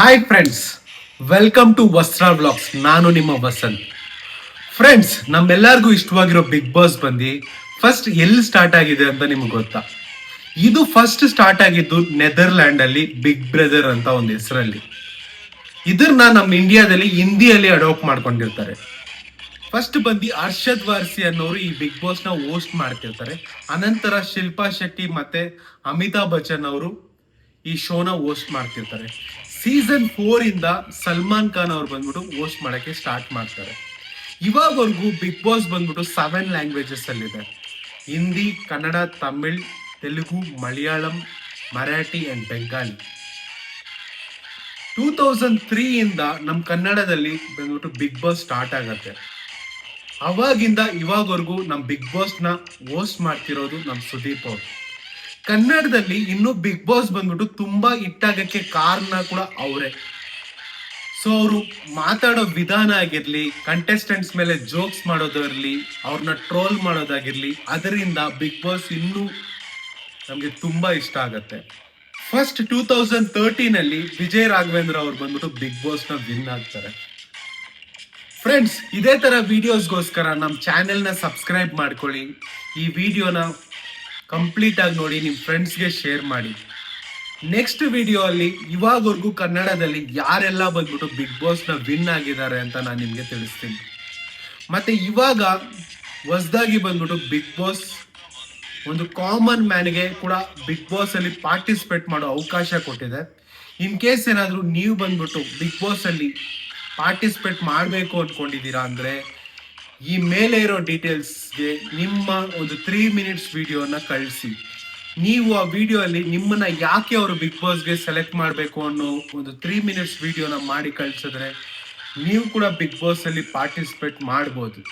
Hi friends, welcome to ವಸ್ತ್ರ vlogs. ನಾನು ನಿಮ್ಮ ವಸಂತ್. ಫ್ರೆಂಡ್ಸ್, ನಮ್ಮೆಲ್ಲರಿಗೂ ಇಷ್ಟವಾಗಿರೋ ಬಿಗ್ ಬಾಸ್ ಬಂದು ಫಸ್ಟ್ ಎಲ್ಲಿ ಸ್ಟಾರ್ಟ್ ಆಗಿದೆ ಅಂತ ನಿಮ್ಗೆ ಗೊತ್ತಾ? ಇದು ಫಸ್ಟ್ ಸ್ಟಾರ್ಟ್ ಆಗಿದ್ದು ನೆದರ್ಲ್ಯಾಂಡ್ ಅಲ್ಲಿ ಬಿಗ್ ಬ್ರದರ್ ಅಂತ ಒಂದು ಹೆಸರಲ್ಲಿ. ಇದನ್ನ ನಮ್ಮ ಇಂಡಿಯಾದಲ್ಲಿ ಹಿಂದಿಯಲ್ಲಿ ಅಡಾಪ್ಟ್ ಮಾಡ್ಕೊಂಡಿರ್ತಾರೆ. ಫಸ್ಟ್ ಬಂದು ಅರ್ಷದ್ ವಾರ್ಸಿ ಅನ್ನೋರು ಈ ಬಿಗ್ ಬಾಸ್ ನ ಹೋಸ್ಟ್ ಮಾಡ್ತಿರ್ತಾರೆ. ಅನಂತರ ಶಿಲ್ಪಾ ಶೆಟ್ಟಿ ಮತ್ತೆ ಅಮಿತಾಬ್ ಬಚ್ಚನ್ ಅವರು ಈ ಶೋನ ಹೋಸ್ಟ್ ಮಾಡ್ತಿರ್ತಾರೆ. ಸೀಸನ್ 4 ಇಂದ ಸಲ್ಮಾನ್ ಖಾನ್ ಅವ್ರು ಬಂದ್ಬಿಟ್ಟು ಹೋಸ್ಟ್ ಮಾಡಕ್ಕೆ ಸ್ಟಾರ್ಟ್ ಮಾಡ್ತಾರೆ. ಇವಾಗವರೆಗೂ ಬಿಗ್ ಬಾಸ್ ಬಂದ್ಬಿಟ್ಟು 7 ಲ್ಯಾಂಗ್ವೇಜಸ್ ಅಲ್ಲಿದೆ: ಹಿಂದಿ, ಕನ್ನಡ, ತಮಿಳ್, ತೆಲುಗು, ಮಲಯಾಳಂ, ಮರಾಠಿ ಅಂಡ್ ಬೆಂಗಾಲಿ. 2003 ಇಂದ ನಮ್ಮ ಕನ್ನಡದಲ್ಲಿ ಬಂದ್ಬಿಟ್ಟು ಬಿಗ್ ಬಾಸ್ ಸ್ಟಾರ್ಟ್ ಆಗತ್ತೆ. ಅವಾಗಿಂದ ಇವಾಗವರೆಗೂ ನಮ್ಮ ಬಿಗ್ ಬಾಸ್ ನ ಹೋಸ್ಟ್ ಮಾಡ್ತಿರೋದು ನಮ್ಮ ಸುದೀಪ್ ಅವರು. ಕನ್ನಡದಲ್ಲಿ ಇನ್ನು ಬಿಗ್ ಬಾಸ್ ಬಂದ್ಬಿಟ್ಟು ತುಂಬಾ ಹಿಟ್ಟಾಗಕ್ಕೆ ಕಾರಣ ಕೂಡ ಅವರೇ. ಸೊ ಅವರು ಮಾತಾಡೋ ವಿಧಾನ ಆಗಿರ್ಲಿ, ಕಂಟೆಸ್ಟೆಂಟ್ಸ್ ಮೇಲೆ ಜೋಕ್ಸ್ ಮಾಡೋದಿರ್ಲಿ, ಅವ್ರನ್ನ ಟ್ರೋಲ್ ಮಾಡೋದಾಗಿರ್ಲಿ, ಅದರಿಂದ ಬಿಗ್ ಬಾಸ್ ಇನ್ನೂ ನಮ್ಗೆ ತುಂಬಾ ಇಷ್ಟ ಆಗತ್ತೆ. ಫಸ್ಟ್ 2013 ಅಲ್ಲಿ ವಿಜಯ್ ರಾಘವೇಂದ್ರ ಅವ್ರು ಬಂದ್ಬಿಟ್ಟು ಬಿಗ್ ಬಾಸ್ ನ ವಿನ್ ಆಗ್ತಾರೆ. ಫ್ರೆಂಡ್ಸ್, ಇದೇ ತರ ವಿಡಿಯೋಸ್ಗೋಸ್ಕರ ನಮ್ಮ ಚಾನೆಲ್ನ ಸಬ್ಸ್ಕ್ರೈಬ್ ಮಾಡ್ಕೊಳ್ಳಿ. ಈ ವಿಡಿಯೋನ ಕಂಪ್ಲೀಟ್ ಆಗಿ ನೋಡಿ, ನಿಮ್ಮ ಫ್ರೆಂಡ್ಸ್ಗೆ ಶೇರ್ ಮಾಡಿ. ನೆಕ್ಸ್ಟ್ ವಿಡಿಯೋ ಅಲ್ಲಿ ಇವಾಗವರೆಗೂ ಕನ್ನಡದಲ್ಲಿ ಯಾರೆಲ್ಲ ಬಂದ್ಬಿಟ್ಟು ಬಿಗ್ ಬಾಸ್ ನ ವಿನ್ ಆಗಿದ್ದಾರೆ ಅಂತ ನಾನು ನಿಮ್ಗೆ ತಿಳಿಸ್ತೀನಿ. ಮತ್ತೆ ಇವಾಗ ಹೊಸದಾಗಿ ಬಂದ್ಬಿಟ್ಟು ಬಿಗ್ ಬಾಸ್ ಒಂದು ಕಾಮನ್ ಮ್ಯಾನ್ಗೆ ಕೂಡ ಬಿಗ್ ಬಾಸ್ ಅಲ್ಲಿ ಪಾರ್ಟಿಸಿಪೇಟ್ ಮಾಡೋ ಅವಕಾಶ ಕೊಟ್ಟಿದೆ. ಇನ್ ಕೇಸ್ ಏನಾದ್ರು ನೀವು ಬಂದ್ಬಿಟ್ಟು ಬಿಗ್ ಬಾಸ್ ಅಲ್ಲಿ ಪಾರ್ಟಿಸಿಪೇಟ್ ಮಾಡಬೇಕು ಅಂದ್ಕೊಂಡಿದ್ದೀರಾ ಅಂದ್ರೆ ಈ ಮೇಲೆ ಇರೋ ಡೀಟೇಲ್ಸ್ಗೆ ನಿಮ್ಮ ಒಂದು 3 ಮಿನಿಟ್ಸ್ ವಿಡಿಯೋನ ಕಳಿಸಿ. ನೀವು ಆ ವಿಡಿಯೋ ಅಲ್ಲಿ ನಿಮ್ಮನ್ನ ಯಾಕೆ ಅವರು ಬಿಗ್ ಬಾಸ್ಗೆ ಸೆಲೆಕ್ಟ್ ಮಾಡಬೇಕು ಅನ್ನೋ ಒಂದು 3 ಮಿನಿಟ್ಸ್ ವಿಡಿಯೋನ ಮಾಡಿ ಕಳಿಸಿದ್ರೆ ನೀವು ಕೂಡ ಬಿಗ್ ಬಾಸ್ ಅಲ್ಲಿ ಪಾರ್ಟಿಸಿಪೇಟ್ ಮಾಡ್ಬೋದು.